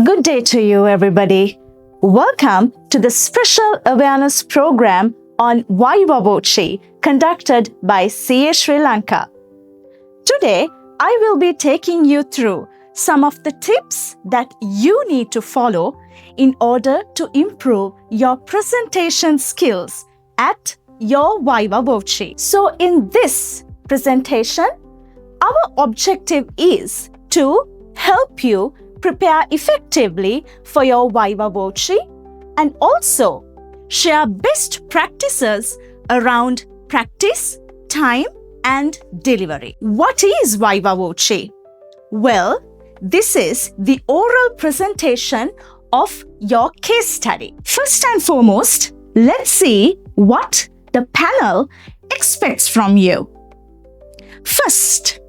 Good day to you, everybody. Welcome to the special awareness program on VIVA Voce conducted by CA Sri Lanka. Today, I will be taking you through some of the tips that you need to follow in order to improve your presentation skills at your VIVA Voce. So in this presentation, our objective is to help you prepare effectively for your VIVA Voce and also share best practices around practice, time, and delivery. What is VIVA Voce? Well, this is the oral presentation of your case study. First and foremost, let's see what the panel expects from you. First,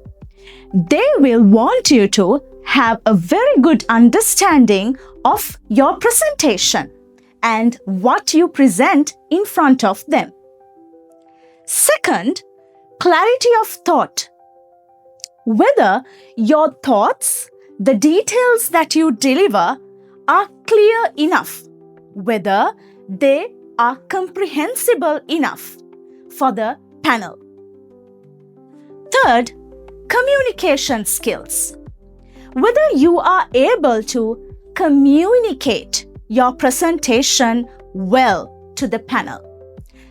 they will want you to have a very good understanding of your presentation and what you present in front of them. Second, clarity of thought. Whether your thoughts, the details that you deliver are clear enough, whether they are comprehensible enough for the panel. Third, communication skills. Whether you are able to communicate your presentation well to the panel.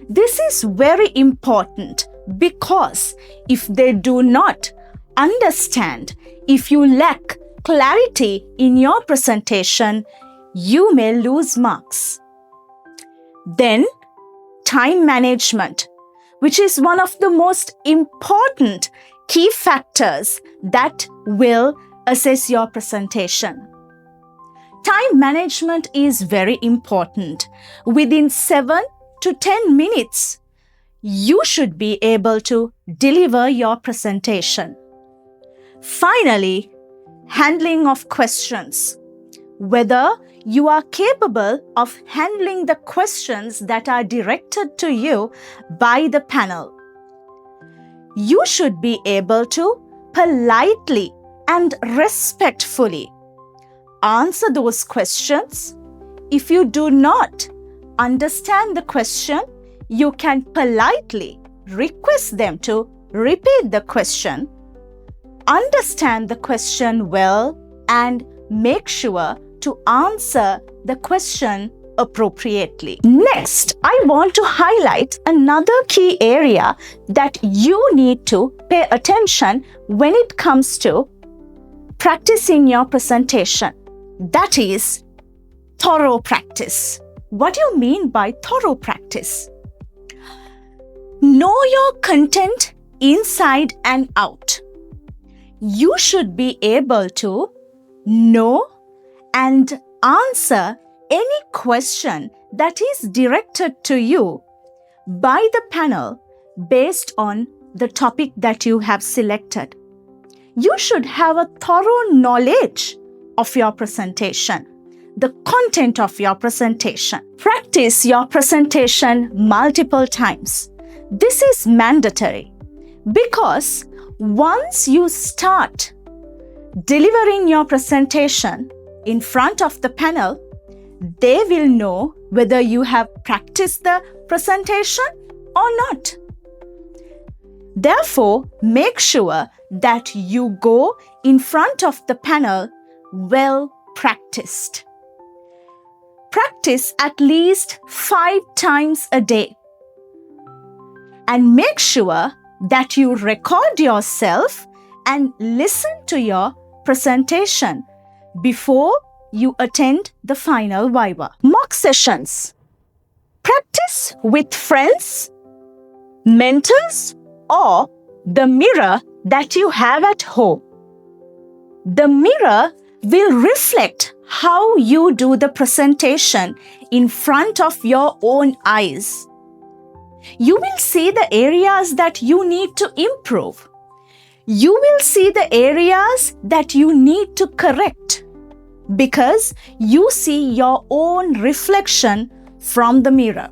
This is very important because if they do not understand, if you lack clarity in your presentation, you may lose marks. Then, time management, which is one of the most important key factors that will assess your presentation. Time management is very important. Within 7 to 10 minutes, you should be able to deliver your presentation. Finally, handling of questions. Whether you are capable of handling the questions that are directed to you by the panel. You should be able to politely and respectfully answer those questions. If you do not understand the question, you can politely request them to repeat the question, understand the question well, and make sure to answer the question appropriately. Next, I want to highlight another key area that you need to pay attention when it comes to practicing your presentation. That is thorough practice. What do you mean by thorough practice? Know your content inside and out. You should be able to know and answer any question that is directed to you by the panel based on the topic that you have selected. You should have a thorough knowledge of your presentation, the content of your presentation. Practice your presentation multiple times. This is mandatory because once you start delivering your presentation in front of the panel, they will know whether you have practiced the presentation or not. Therefore, make sure that you go in front of the panel well practiced. Practice at least 5 times a day. And make sure that you record yourself and listen to your presentation before you attend the final VIVA. Mock sessions. Practice with friends, mentors, or the mirror that you have at home. The mirror will reflect how you do the presentation in front of your own eyes. You will see the areas that you need to improve. You will see the areas that you need to correct because you see your own reflection from the mirror.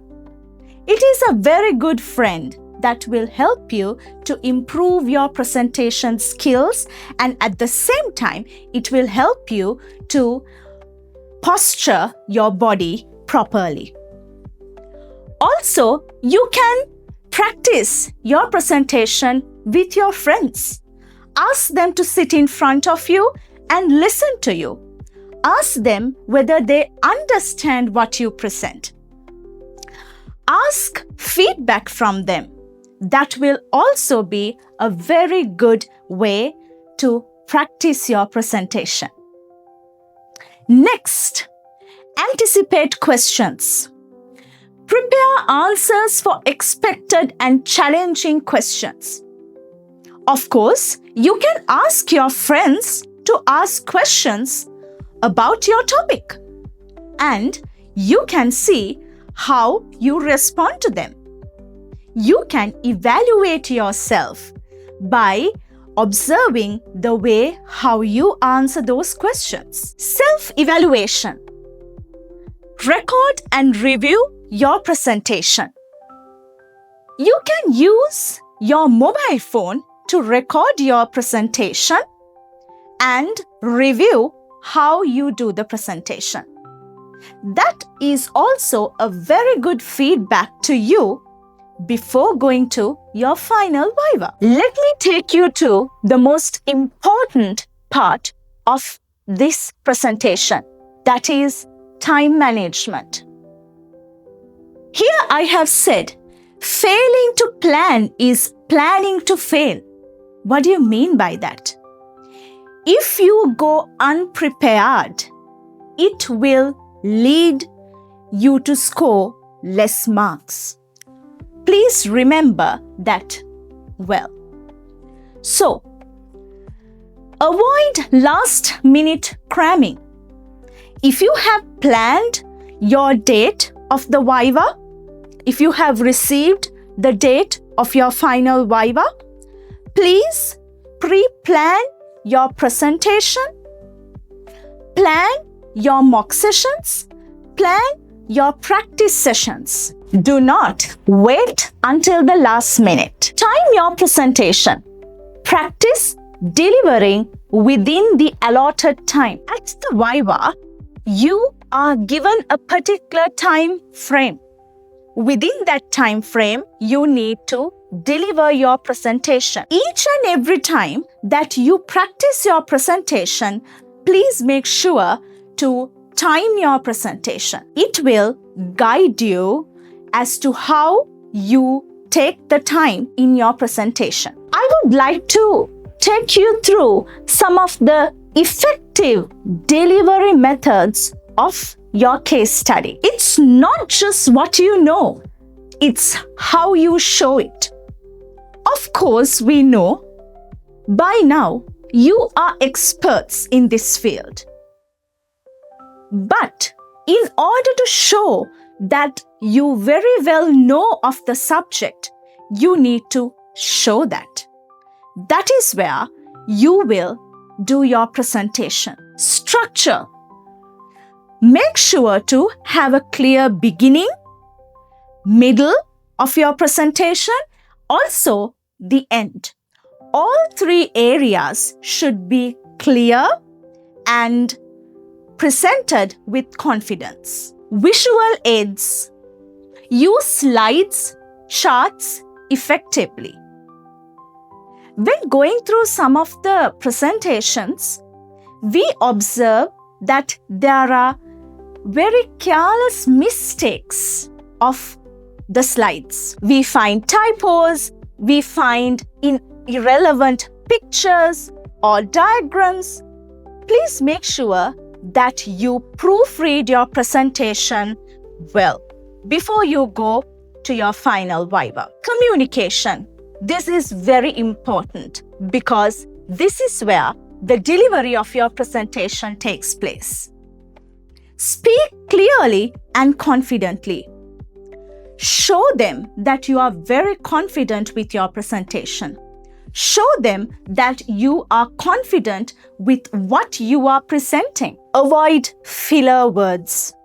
It is a very good friend that will help you to improve your presentation skills, and at the same time, it will help you to posture your body properly. Also, you can practice your presentation with your friends. Ask them to sit in front of you and listen to you. Ask them whether they understand what you present. Ask feedback from them. That will also be a very good way to practice your presentation. Next, anticipate questions. Prepare answers for expected and challenging questions. Of course, you can ask your friends to ask questions about your topic, and you can see how you respond to them. You can evaluate yourself by observing the way how you answer those questions. Self-evaluation. Record and review your presentation. You can use your mobile phone to record your presentation and review how you do the presentation. That is also a very good feedback to you before going to your final VIVA. Let me take you to the most important part of this presentation, that is time management. Here I have said, failing to plan is planning to fail. What do you mean by that? If you go unprepared, it will lead you to score less marks. Please remember that well. So, avoid last-minute cramming. If you have planned your date of the VIVA, if you have received the date of your final VIVA, please pre-plan your presentation, plan your mock sessions, plan your practice sessions. Do not wait until the last minute. Time your presentation. Practice delivering within the allotted time. At the VIVA, you are given a particular time frame. Within that time frame, you need to deliver your presentation. Each and every time that you practice your presentation, please make sure to time your presentation. It will guide you as to how you take the time in your presentation. I would like to take you through some of the effective delivery methods of your case study. It's not just what you know, it's how you show it. Of course, we know by now you are experts in this field. But in order to show that you very well know of the subject, you need to show that. That is where you will do your presentation. Structure. Make sure to have a clear beginning, middle of your presentation, also the end. All three areas should be clear and presented with confidence. Visual aids. Use slides, charts effectively. When going through some of the presentations, we observe that there are very careless mistakes of the slides. We find typos, we find irrelevant pictures or diagrams. Please make sure that you proofread your presentation well before you go to your final VIVA. Communication. This is very important because this is where the delivery of your presentation takes place. Speak clearly and confidently. Show them that you are very confident with your presentation. Show them that you are confident with what you are presenting. Avoid filler words.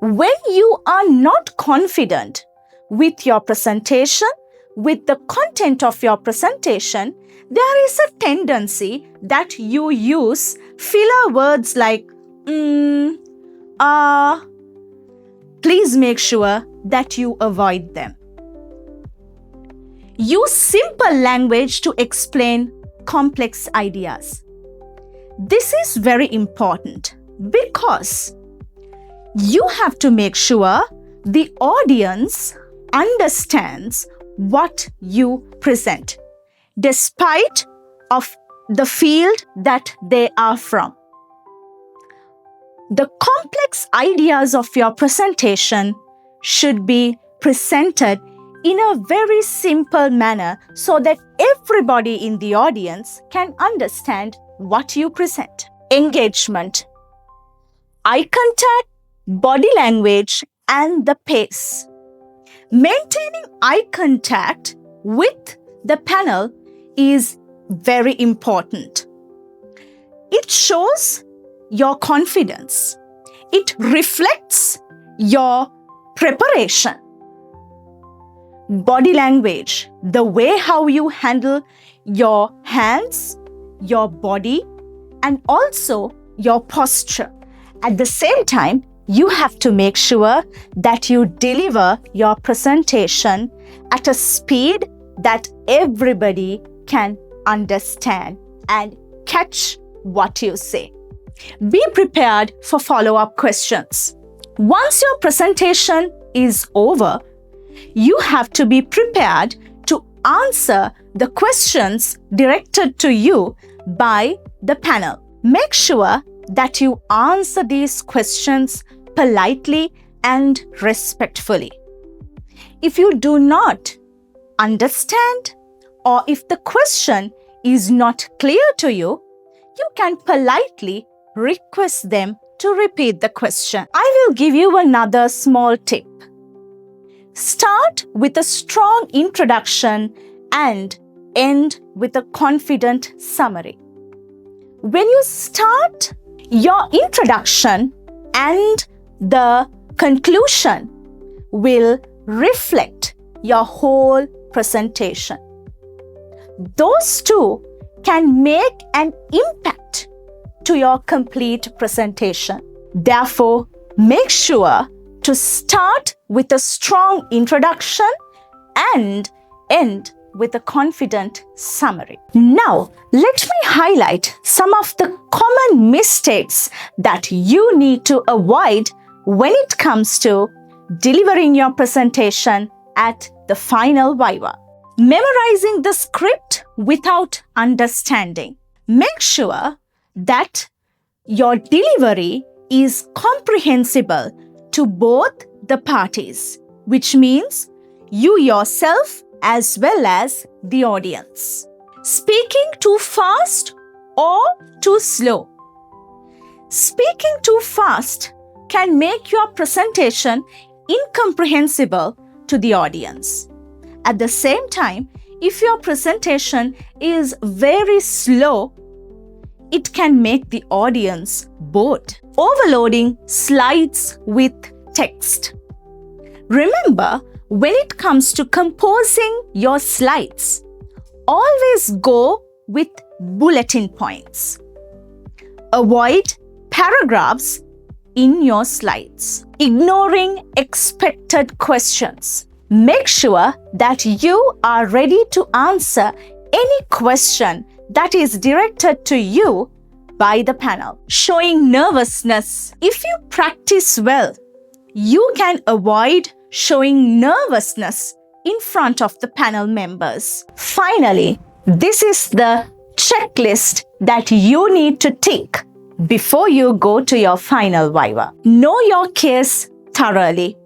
When you are not confident with your presentation, with the content of your presentation, there is a tendency that you use filler words like please make sure that you avoid them. Use simple language to explain complex ideas. This is very important because you have to make sure the audience understands what you present, despite of the field that they are from. The complex ideas of your presentation should be presented in a very simple manner so that everybody in the audience can understand what you present. Engagement, eye contact, body language, and the pace. Maintaining eye contact with the panel is very important. It shows your confidence. It reflects your preparation. Body language, the way how you handle your hands, your body, and also your posture. At the same time, you have to make sure that you deliver your presentation at a speed that everybody can understand and catch what you say. Be prepared for follow-up questions. Once your presentation is over, you have to be prepared to answer the questions directed to you by the panel. Make sure that you answer these questions politely and respectfully. If you do not understand or if the question is not clear to you, you can politely request them to repeat the question. I will give you another small tip. Start with a strong introduction and end with a confident summary. When you start your introduction and the conclusion will reflect your whole presentation. Those two can make an impact to your complete presentation. Therefore, make sure to start with a strong introduction and end with a confident summary. Now, let me highlight some of the common mistakes that you need to avoid when it comes to delivering your presentation at the final VIVA. Memorizing the script without understanding. Make sure that your delivery is comprehensible to both the parties, which means you yourself as well as the audience. Speaking too fast or too slow. Speaking too fast can make your presentation incomprehensible to the audience. At the same time, if your presentation is very slow, it can make the audience bored. Overloading slides with text. Remember, when it comes to composing your slides, always go with bulletin points. Avoid paragraphs in your slides. Ignoring expected questions. Make sure that you are ready to answer any question that is directed to you by the panel. Showing nervousness. If you practice well, you can avoid showing nervousness in front of the panel members. Finally, this is the checklist that you need to tick before you go to your final VIVA. Know your case thoroughly.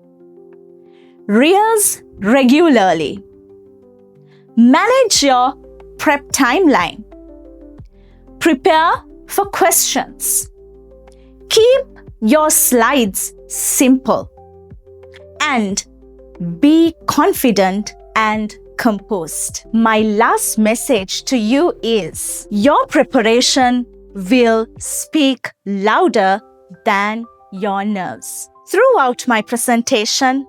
Rehearse regularly. Manage your prep timeline. Prepare for questions. Keep your slides simple. And be confident and composed. My last message to you is your preparation will speak louder than your nerves. Throughout my presentation,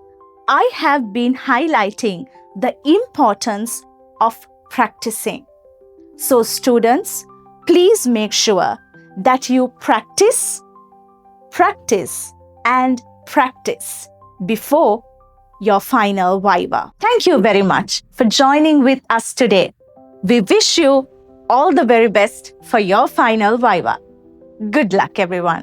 I have been highlighting the importance of practicing. So students, please make sure that you practice, and practice before your final VIVA. Thank you very much for joining with us today. We wish you all the very best for your final VIVA. Good luck, everyone.